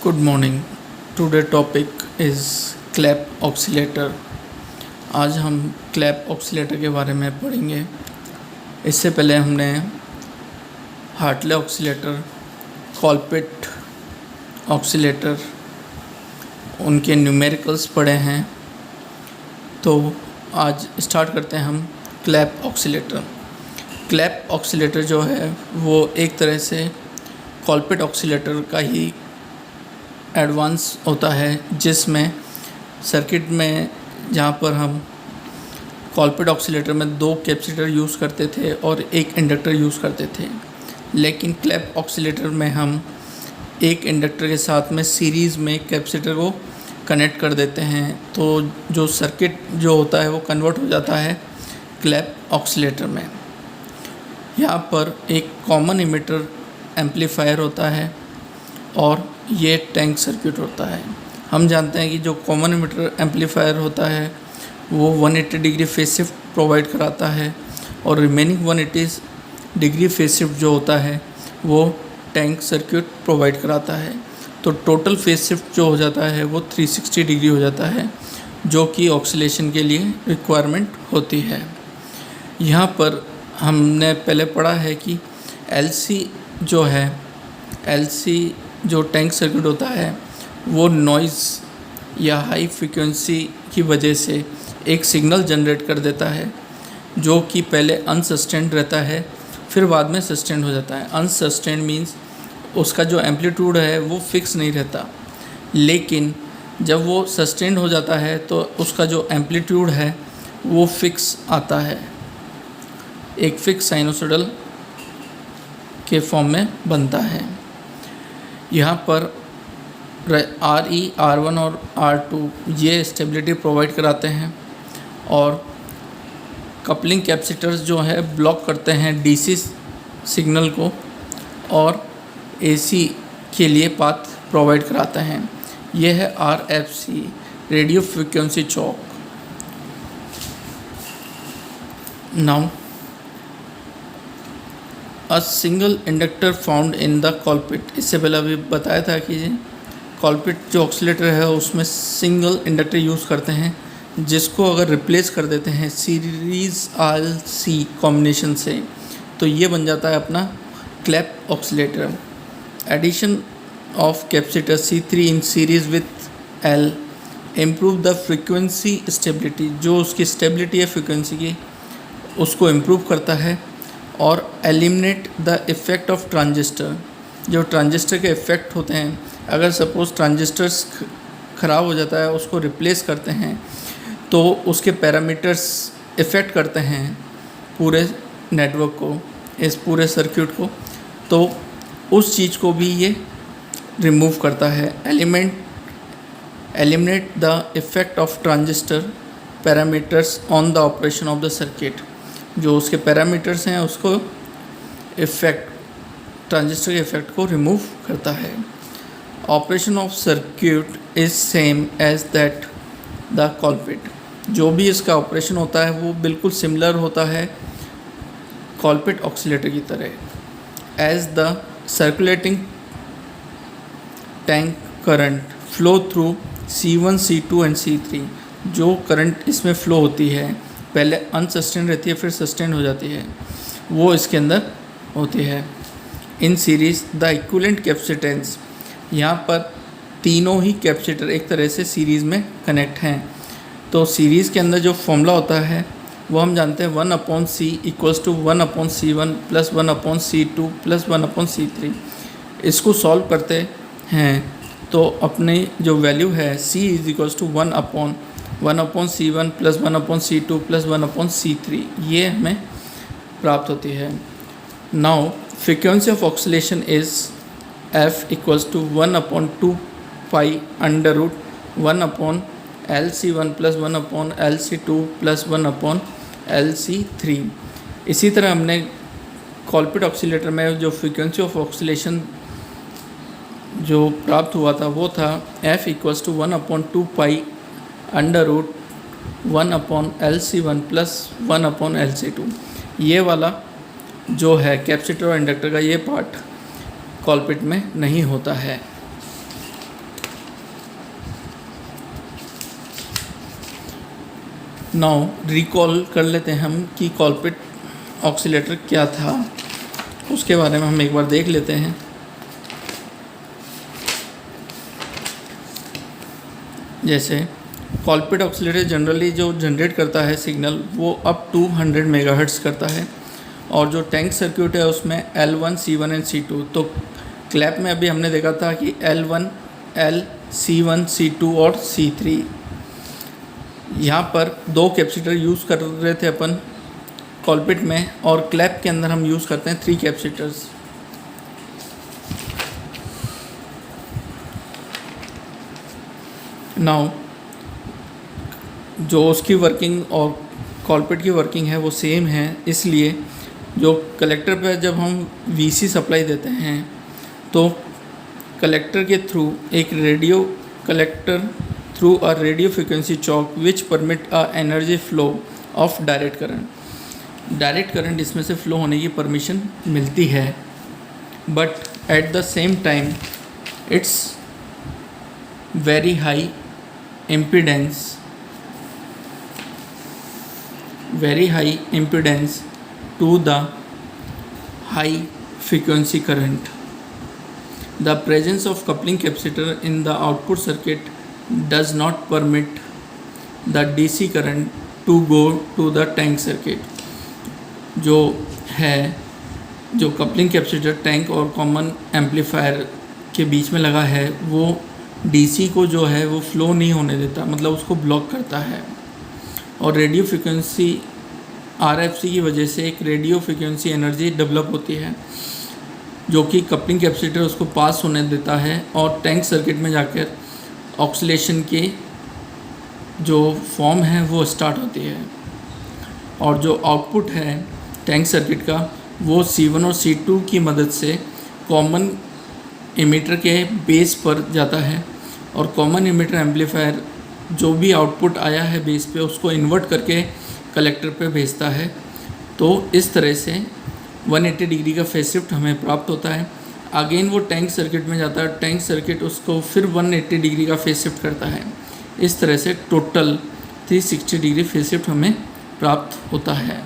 Good morning. Today topic is clap oscillator. आज हम clap oscillator के बारे में पढ़ेंगे. इससे पहले हमने हार्टले ऑक्सीलेटर, कॉलपिट ऑक्सीलेटर, उनके न्यूमेरिकल्स पढ़े हैं. तो आज स्टार्ट करते हैं हम क्लैप ऑक्सीलेटर. क्लैप ऑक्सीलेटर जो है वो एक तरह से कॉलपिट ऑक्सीलेटर का ही एडवांस होता है, जिसमें सर्किट में जहाँ पर हम कॉलपिट ऑक्सीलेटर में 2 कैपेसिटर यूज़ करते थे और 1 इंडक्टर यूज़ करते थे, लेकिन क्लैप ऑक्सीलेटर में हम 1 इंडक्टर के साथ में सीरीज़ में कैपेसिटर को कनेक्ट कर देते हैं. तो जो सर्किट जो होता है वो कन्वर्ट हो जाता है क्लैप ऑक्सीलेटर में. यहाँ पर एक कॉमन इमिटर एम्पलीफायर होता है और ये टैंक सर्किट होता है. हम जानते हैं कि जो कॉमन इमिटर एम्पलीफायर होता है वो 180 डिग्री फेज शिफ्ट प्रोवाइड कराता है और रिमेनिंग 180 डिग्री फेज शिफ्ट जो होता है वो टैंक सर्किट प्रोवाइड कराता है. तो टोटल फेज शिफ्ट जो हो जाता है वो 360 डिग्री हो जाता है, जो कि ऑक्सीलेशन के लिए रिक्वायरमेंट होती है. यहाँ पर हमने पहले पढ़ा है कि एलसी जो है, एलसी जो टैंक सर्किट होता है वो नॉइज़ या हाई फ्रीक्वेंसी की वजह से एक सिग्नल जनरेट कर देता है, जो कि पहले अनसस्टेंड रहता है, फिर बाद में सस्टेंड हो जाता है. अनसस्टेंड मीन्स उसका जो एम्पलीट्यूड है वो फिक्स नहीं रहता, लेकिन जब वो सस्टेंड हो जाता है तो उसका जो एम्पलीट्यूड है वो फिक्स आता है, एक फिक्स साइनोसॉइडल के फॉर्म में बनता है. यहाँ पर RE, R1 और R2 ये स्टेबिलिटी प्रोवाइड कराते हैं और कपलिंग कैपेसिटर्स जो है ब्लॉक करते हैं DC सिग्नल को और AC के लिए पाथ प्रोवाइड कराते हैं. यह है RFC, radio frequency chalk. Now a single inductor found in the कॉलपिट. इससे पहले अभी बताया था कि कॉलपिट जो ऑक्सीलेटर है उसमें सिंगल इंडक्टर यूज़ करते हैं, जिसको अगर रिप्लेस कर देते हैं सीरीज़ RC कॉम्बिनेशन से तो ये बन जाता है अपना Clapp oscillator. Addition of capacitor C3 in series with L improve the frequency stability. जो उसकी स्टेबिलिटी है फ्रीक्वेंसी की उसको इम्प्रूव करता है और eliminate the effect of transistor. जो ट्रांजिस्टर के इफ़ेक्ट होते हैं, अगर सपोज़ ट्रांजिस्टर्स ख़राब हो जाता है उसको रिप्लेस करते हैं तो उसके पैरामीटर्स इफ़ेक्ट करते हैं पूरे नेटवर्क को, इस पूरे सर्किट को. तो उस चीज़ को भी ये रिमूव करता है. Eliminate the effect of transistor parameters on the operation of the circuit. जो उसके पैरामीटर्स हैं उसको इफ़ेक्ट, ट्रांजिस्टर के इफ़ेक्ट को रिमूव करता है. Operation of circuit is same as that the Colpitts. जो भी इसका ऑपरेशन होता है वो बिल्कुल सिमिलर होता है कॉलपिट ऑक्सीलेटर की तरह. As the circulating tank current flow through C1, C2 and C3. जो करंट इसमें फ़्लो होती है पहले अनसस्टेंड रहती है फिर सस्टेंड हो जाती है, वो इसके अंदर होती है. इन सीरीज़ द इक्विवेलेंट कैपेसिटेंस. यहाँ पर तीनों ही कैपेसिटर एक तरह से सीरीज़ में कनेक्ट हैं. तो सीरीज़ के अंदर जो फॉर्मूला होता है वो हम जानते हैं 1/C = 1/C1 + 1/C2 + 1/C3. इसको सॉल्व करते हैं तो अपनी जो वैल्यू है C = 1/C1 + 1/C2 + 1/C3 ये हमें प्राप्त होती है. Now frequency of oscillation is F = 1/2 pi √ 1/LC1 + 1/LC2 + 1/LC3. इसी तरह हमने कॉलपिट ऑक्सीलेटर में जो फ्रीक्वेंसी ऑफ ऑक्सीलेशन जो प्राप्त हुआ था वो था F = 1/2 pi √ 1/LC1 + 1/LC2. ये वाला जो है कैपेसिटर और इंडक्टर का ये पार्ट कॉलपिट में नहीं होता है. नाउ रिकॉल कर लेते हैं हम कि कॉलपिट ऑक्सीलेटर क्या था, उसके बारे में हम एक बार देख लेते हैं। जैसे कॉलपिट ऑक्सीलेटर जनरली जो जनरेट करता है सिग्नल वो अप टू 100 मेगाहर्ट्ज़ करता है, और जो टैंक सर्किट है उसमें L1, C1 एंड C2। तो क्लैप में अभी हमने देखा था कि L1, L, C1, C2 और C3। यहाँ पर 2 कैपेसिटर यूज़ कर रहे थे अपन कॉलपिट में, और क्लैप के अंदर हम यूज़ करते हैं 3 कैपेसिटर्स। नाउ जो उसकी वर्किंग और कॉलपिट की वर्किंग है वो सेम है, इसलिए जो कलेक्टर पे जब हम VC सप्लाई देते हैं तो कलेक्टर के थ्रू एक radio collector through a radio frequency chalk which permit a energy flow of direct current इसमें से फ्लो होने की परमिशन मिलती है, but at the same time it's very high impedance to the high frequency current. The presence of coupling capacitor in the output circuit does not permit the DC current to go to the tank circuit. जो coupling capacitor tank और common amplifier के बीच में लगा है वो DC को जो है वो फ्लो नहीं होने देता, मतलब उसको ब्लॉक करता है। और रेडियो फ्रिक्वेंसी RFC की वजह से एक रेडियो फ्रिक्वेंसी एनर्जी डेवलप होती है जो कि कपलिंग कैपेसिटर उसको पास होने देता है, और टैंक सर्किट में जाकर ऑक्सीलेशन की जो फॉर्म है वो स्टार्ट होती है। और जो आउटपुट है टैंक सर्किट का वो C1 और C2 की मदद से कॉमन एमीटर के बेस पर जाता है, और कॉमन एमीटर एम्पलीफायर जो भी आउटपुट आया है बेस पे उसको इन्वर्ट करके कलेक्टर पे भेजता है। तो इस तरह से 180 डिग्री का फेज शिफ्ट हमें प्राप्त होता है। अगेन वो टैंक सर्किट में जाता है, टैंक सर्किट उसको फिर 180 डिग्री का फेज शिफ्ट करता है। इस तरह से टोटल 360 डिग्री फेज शिफ्ट हमें प्राप्त होता है।